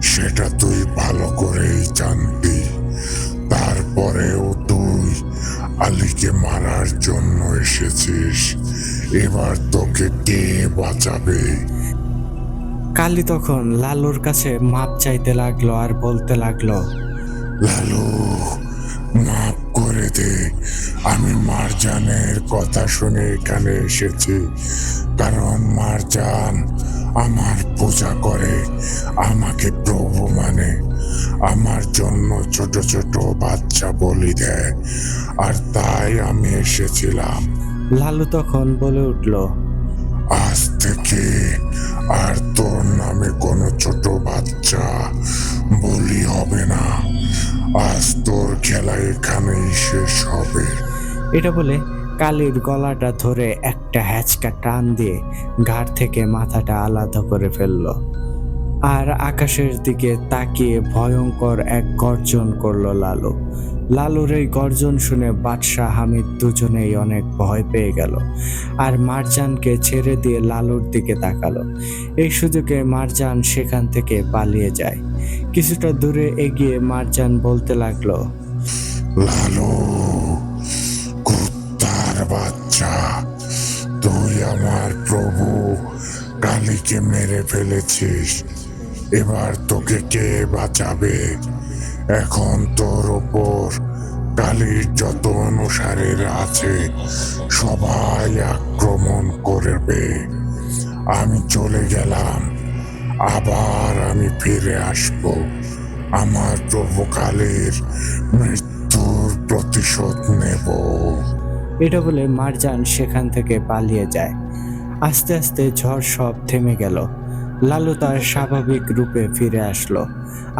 সেটা তুই ভালো করেই জানতি। তারপরেও তুই আলীকে মারার জন্য এসেছিস। এবার তোকে কে বাঁচাবে? কালী তখন লালুর কাছে মাপ চাইতে লাগলো আর বলতে লাগলো, লালু, মাফ করে দে। আমি মারজানের কথা শুনে এখানে এসেছি, কারণ মারজান আমার পূজা করে, আমাকে প্রভু মানে, আমার জন্য ছোট ছোট বাচ্চা বলি দেয়, আর তাই আমি এসেছিলাম। লালু তখন বলে উঠল, আজ থেকে আর তোর নামে কোনো ছোট বাচ্চা বলি হবে না। আজ তোর খেলা এখানেই শেষ হবে। এটা বলে কালীর গলাটা ধরে একটা হ্যাচকা টান দিয়ে ঘাড় থেকে মাথাটা আলাদা করে ফেলল, আর আকাশের দিকে তাকিয়ে ভয়ঙ্কর এক গর্জন করলো লালু। লালুর এই গর্জন শুনে বাদশাহ হামিদ দুজনেই অনেক ভয় পেয়ে গেল, আর মারজানকে ছেড়ে দিয়ে লালুর দিকে তাকালো। এই সুযোগে মারজান সেখান থেকে পালিয়ে যায়। কিছুটা দূরে এগিয়ে মারজান বলতে লাগলো, লালু, কুত্তার বাচ্চা, তুই আমার প্রভু কালীকে মেরে ফেলেছিস। এবার তোকে কে বাঁচাবে? এখন তোর ওপর কালীর যত অনুসারীরা আছে সবাই আক্রমণ করবে। আমি চলে গেলাম, আবার আমি ফিরে আসব। আমার প্রভু কালীর মৃত্যুর প্রতিশোধ নেব। এটা বলে মারজান সেখান থেকে পালিয়ে যায়। আস্তে আস্তে ঝড় সব থেমে গেল। লালু তার স্বাভাবিক রূপে ফিরে আসলো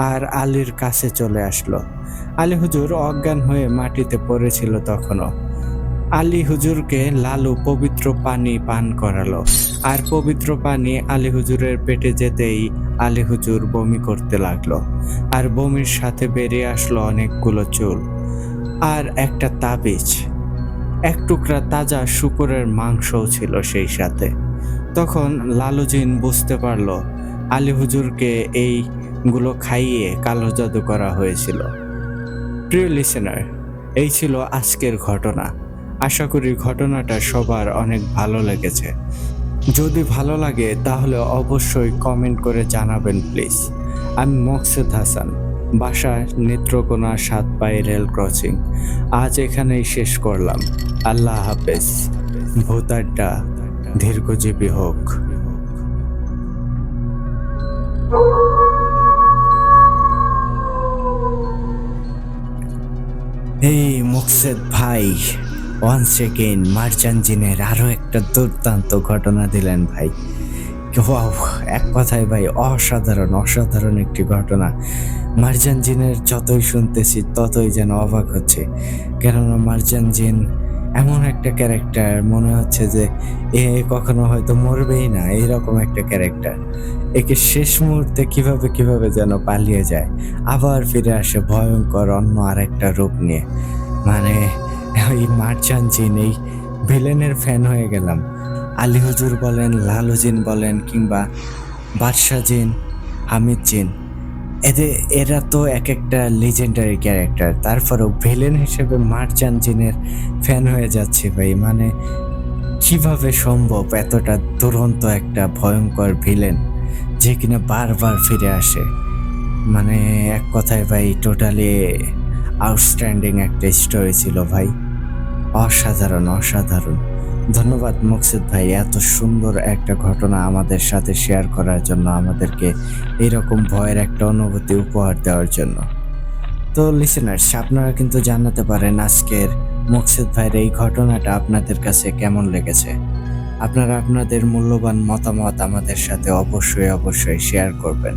আর আলীর কাছে চলে আসলো। আলী হুজুর অজ্ঞান হয়ে মাটিতে পড়েছিল তখনও। আলী হুজুরকে লালু পবিত্র পানি পান করালো, আর পবিত্র পানি আলী হুজুরের পেটে যেতেই আলী হুজুর বমি করতে লাগলো, আর বমির সাথে বেরিয়ে আসলো অনেকগুলো চুল আর একটা তাবিজ। এক টুকরা তাজা শূকরের মাংসও ছিল সেই সাথে। তখন লালুজিন বুঝতে পারলো আলী হুজুরকে এইগুলো খাইয়ে কালো জাদু করা হয়েছিল। প্রিয় লিসেনার, এই ছিল আজকের ঘটনা। আশা করি ঘটনাটা সবার অনেক ভালো লেগেছে। যদি ভালো লাগে তাহলে অবশ্যই কমেন্ট করে জানাবেন প্লিজ। আমি মকসেদ হাসান, বাসা নেত্রকোনা ৭ পাই রেল ক্রসিং। আজ এখানেই শেষ করলাম। আল্লাহ হাফেজ। ভূতাড্ডা দীর্ঘজীবী হোক। এই মকসেদ ভাই, ওয়ান্স এগেইন মার্জান জিনের আরো একটা দুর্দান্ত ঘটনা দিলেন ভাই। ওয়াও, এক কথায় ভাই অসাধারণ অসাধারণ একটি ঘটনা। মার্জান জিনের যতই শুনতেছি ততই যেন অবাক হচ্ছে, কেননা মার্জান জিন এমন একটা ক্যারেক্টার, মনে হচ্ছে যে এ কখনো হয়তো মরবেই না, এইরকম একটা ক্যারেক্টার। একে শেষ মুহূর্তে কিভাবে যেন পালিয়ে যায়, আবার ফিরে আসে ভয়ঙ্কর অন্য আরেকটা রূপ নিয়ে। মানে এই মার্জান জিন, এই ভিলেনের ফ্যান হয়ে গেলাম। আলী হুজুর বলেন, লালু জিন বলেন, কিংবা বাদশা জিন, হামিদ জিন, এরা তো এক একটা লিজেন্ডারি ক্যারেক্টার। তারপরেও ভিলেন হিসেবে মার্জান জিনের ফ্যান হয়ে যাচ্ছে ভাই। মানে কিভাবে সম্ভব এতটা দুরন্ত একটা ভয়ঙ্কর ভিলেন যে কিনা বারবার ফিরে আসে? মানে এক কথায় ভাই টোটালি আউটস্ট্যান্ডিং একটা স্টোরি ছিল ভাই। অসাধারণ অসাধারণ। ধন্যবাদ মকসুদ ভাই, এত সুন্দর একটা ঘটনা আমাদের সাথে শেয়ার করার জন্য, আমাদেরকে এইরকম ভয়ের একটা অনুভূতি উপহার দেওয়ার জন্য। তো লিসেনার্স, আপনারা কিন্তু জানাতে পারেন আজকের মকসুদ ভাইয়ের এই ঘটনাটা আপনাদের কাছে কেমন লেগেছে। আপনারা আপনাদের মূল্যবান মতামত আমাদের সাথে অবশ্যই শেয়ার করবেন।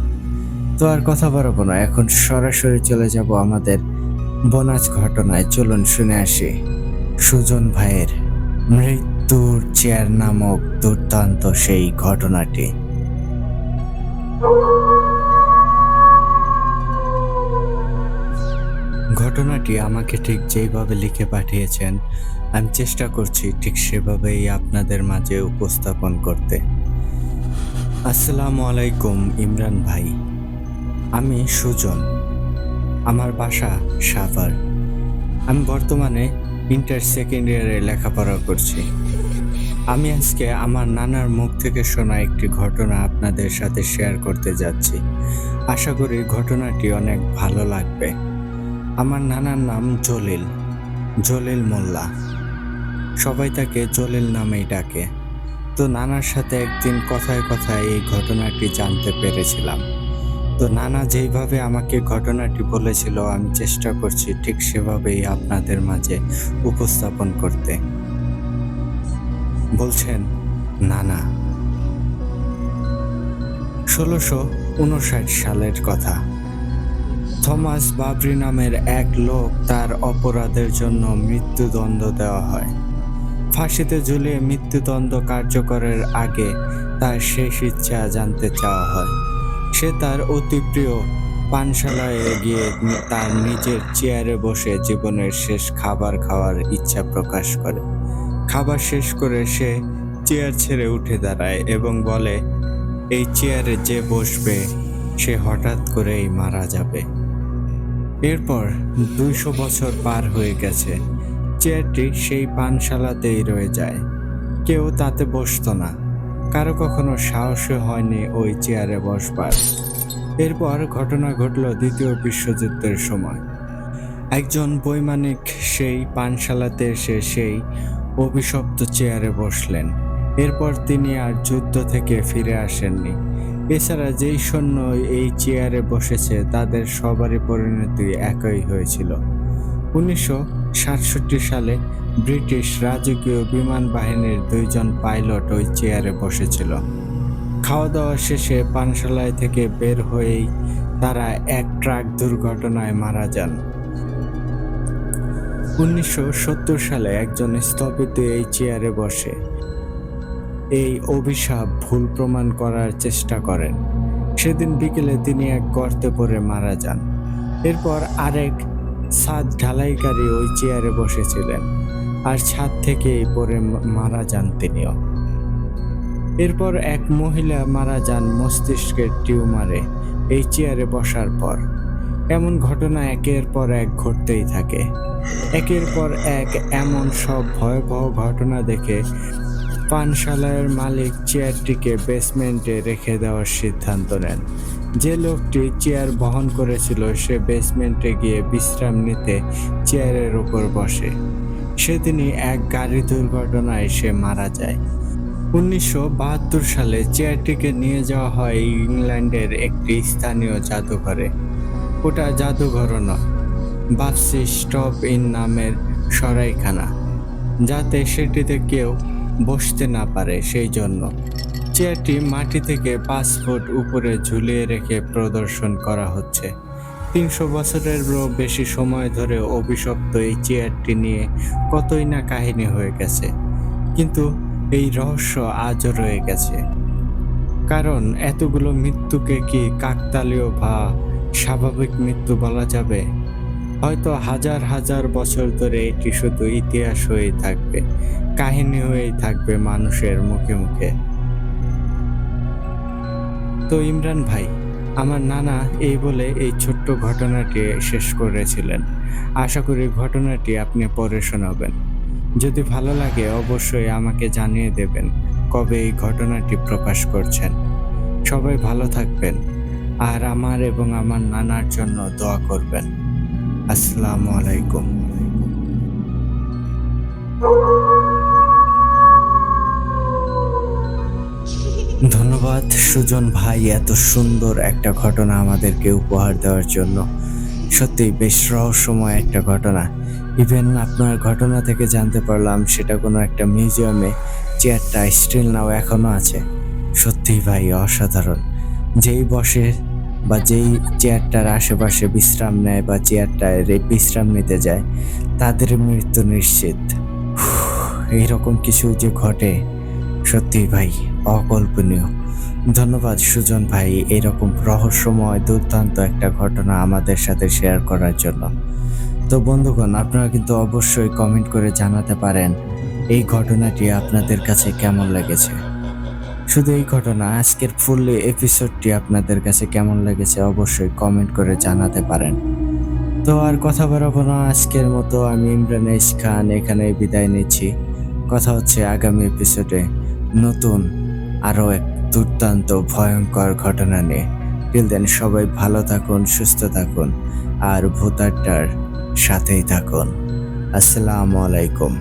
তো আর কথা বাড়াবো না, এখন সরাসরি চলে যাব আমাদের বোনাস ঘটনায়। চলুন শুনে আসি সুজন ভাইয়ের মৃত্যুর চেয়ার নামক দুর্দান্ত সেই ঘটনাটি। ঘটনাটি আমাকে ঠিক যেইভাবে লিখে পাঠিয়েছেন, আমি চেষ্টা করছি ঠিক সেভাবেই আপনাদের মাঝে উপস্থাপন করতে। আসসালামু আলাইকুম ইমরান ভাই, আমি সুজন, আমার বাসা সাভার। আমি বর্তমানে ইন্টার সেকেন্ড ইয়ারে লেখাপড়া করছি। আমি আজকে আমার নানার মুখ থেকে শোনা একটি ঘটনা আপনাদের সাথে শেয়ার করতে যাচ্ছি। আশা করি ঘটনাটি অনেক ভালো লাগবে। আমার নানার নাম জলিল মোল্লা। সবাই তাকে জলিল নামেই ডাকে। তো নানার সাথে একদিন কথায় এই ঘটনাটি জানতে পেরেছিলাম। তো নানা যেইভাবে আমাকে ঘটনাটি বলেছিল, আমি চেষ্টা করছি ঠিক সেভাবেই আপনাদের মাঝে উপস্থাপন করতে। বলছেন নানা, 1659 সালের কথা। থমাস বাবরি নামের এক লোক, তার অপরাধের জন্য মৃত্যুদণ্ড দেওয়া হয়। ফাঁসিতে ঝুলিয়ে মৃত্যুদণ্ড কার্যকরের আগে তার শেষ ইচ্ছা জানতে চাওয়া হয়। সে তার অতি প্রিয় পানশালায় গিয়ে তার নিজের চেয়ারে বসে জীবনের শেষ খাবার খাওয়ার ইচ্ছা প্রকাশ করে। খাবার শেষ করে সে চেয়ার ছেড়ে উঠে দাঁড়ায় এবং বলে, এই চেয়ারে যে বসবে সে হঠাৎ করেই মারা যাবে। এরপর 200 বছর পার হয়ে গেছে। চেয়ারটি সেই পানশালাতেই রয়ে যায়। কেউ তাতে বসতো না, কারো কখনো সাহসই হয়নি ওই চেয়ারে বসবার। এরপর ঘটনা ঘটল দ্বিতীয় বিশ্বযুদ্ধের সময়। একজন বৈমানিক সেই পানশালাতে এসে সেই অভিশপ্ত চেয়ারে বসলেন। এরপর তিনি আর যুদ্ধ থেকে ফিরে আসেননি। এছাড়া যেই সৈন্য এই চেয়ারে বসেছে তাদের সবারই পরিণতি একই হয়েছিল। 1967 সালে ব্রিটিশ রাজকীয় বিমান বাহিনীর 2 জন পাইলট ওই চেয়ারে বসেছিল। খাওয়া দাওয়া শেষে পানশালায় থেকে বের হয়েই তারা এক ট্রাক দুর্ঘটনায় মারা যান। 1970 সালে একজন স্থপতি এই চেয়ারে বসে এই অভিশাপ ভুল প্রমাণ করার চেষ্টা করেন। সেদিন বিকেলে তিনি এক গর্তে পড়ে মারা যান। এরপর আরেক ছাদ ঢালাইকারী ওই চেয়ারে বসেছিলেন, আর ছাদ থেকেই পড়ে মারা যান তিনিও। এরপর এক মহিলা মারা যান মস্তিষ্কের টিউমারে এই চেয়ারে বসার পর। এমন ঘটনা একের পর এক ঘটতেই থাকে। একের পর এক এমন সব ভয়াবহ ঘটনা দেখে পানশালার মালিক চেয়ারটিকে বেসমেন্টে রেখে দেওয়ার সিদ্ধান্ত নেন। যে লোকটি চেয়ার বহন করেছিল সে বেসমেন্টে গিয়ে বিশ্রাম নিতে চেয়ারের উপর বসে। সেদিনই এক গাড়ি দুর্ঘটনায় সে মারা যায়। 1972 সালে চেয়ারটিকে নিয়ে যাওয়া হয় ইংল্যান্ডের একটি স্থানীয় জাদুঘরে। ওটা জাদুঘরও নয়, বাপসি স্টপ ইন নামের সরাইখানা, যাতে সেটিতে কেউ বসতে না পারে সেই জন্য। চেয়ারটি মাটি থেকে 5 ফুট উপরে ঝুলিয়ে রেখে প্রদর্শন করা হচ্ছে। 300 বছরেরও বেশি সময় ধরে অভিশপ্ত এই চেয়ারটি নিয়ে কতই না কাহিনী হয়ে গেছে, কিন্তু এই রহস্য আজও রয়ে গেছে। কারণ এতগুলো মৃত্যুকে কি কাকতালীয় বা স্বাভাবিক মৃত্যু বলা যাবে? হয়তো হাজার হাজার বছর ধরে এটি শুধু ইতিহাস হয়েই থাকবে, কাহিনী হয়েই থাকবে মানুষের মুখে মুখে। তো ইমরান ভাই, আমার নানা এই বলে এই ছোট্ট ঘটনাটি শেষ করেছিলেন। আশা করি ঘটনাটি আপনি পরে শোনাবেন। যদি ভালো লাগে অবশ্যই আমাকে জানিয়ে দেবেন কবে এই ঘটনাটি প্রকাশ করছেন। সবাই ভালো থাকবেন, আর আমার এবং আমার নানার জন্য দোয়া করবেন। আসসালামু আলাইকুম। ধন্যবাদ সুজন ভাই এত সুন্দর একটা ঘটনা আমাদেরকে উপহার দেওয়ার জন্য। সত্যি বেশ রহস্যময় একটা ঘটনা। ইভেন আপনার ঘটনা থেকে জানতে পারলাম সেটা কোনো একটা মিউজিয়ামে চেয়ারটা স্টিল নাও এখনো আছে। সত্যি ভাই অসাধারণ। যেই বসে বা যেই চেয়ারটার আশেপাশে বিশ্রাম নেয় বা চেয়ারটায় বিশ্রাম নিতে যায় তাদের মৃত্যু নিশ্চিত। এইরকম কিছু যে ঘটে, সত্যি ভাই অকল্পনীয়। ধন্যবাদ সুজন ভাই এরকম রহস্যময় দুর্দান্ত একটা ঘটনা আমাদের সাথে শেয়ার করার জন্য। তো বন্ধুগণ, আপনারা কিন্তু অবশ্যই কমেন্ট করে জানাতে পারেন এই ঘটনাটি আপনাদের কাছে কেমন লেগেছে। শুধু এই ঘটনা, আজকের ফুল এপিসোডটি আপনাদের কাছে কেমন লেগেছে অবশ্যই কমেন্ট করে জানাতে পারেন। তো আর কথা বাড়াবো না, আজকের মতো আমি ইমরান এস খান এখানে বিদায় নিচ্ছি। কথা হচ্ছে আগামী এপিসোডে নতুন আরও এক দুর্দান্ত ভয়ঙ্কর ঘটনা নিয়ে। টিল দেন সবাই ভালো থাকুন, সুস্থ থাকুন, আর ভূত আড্ডার সাথেই থাকুন। আসসালামু আলাইকুম।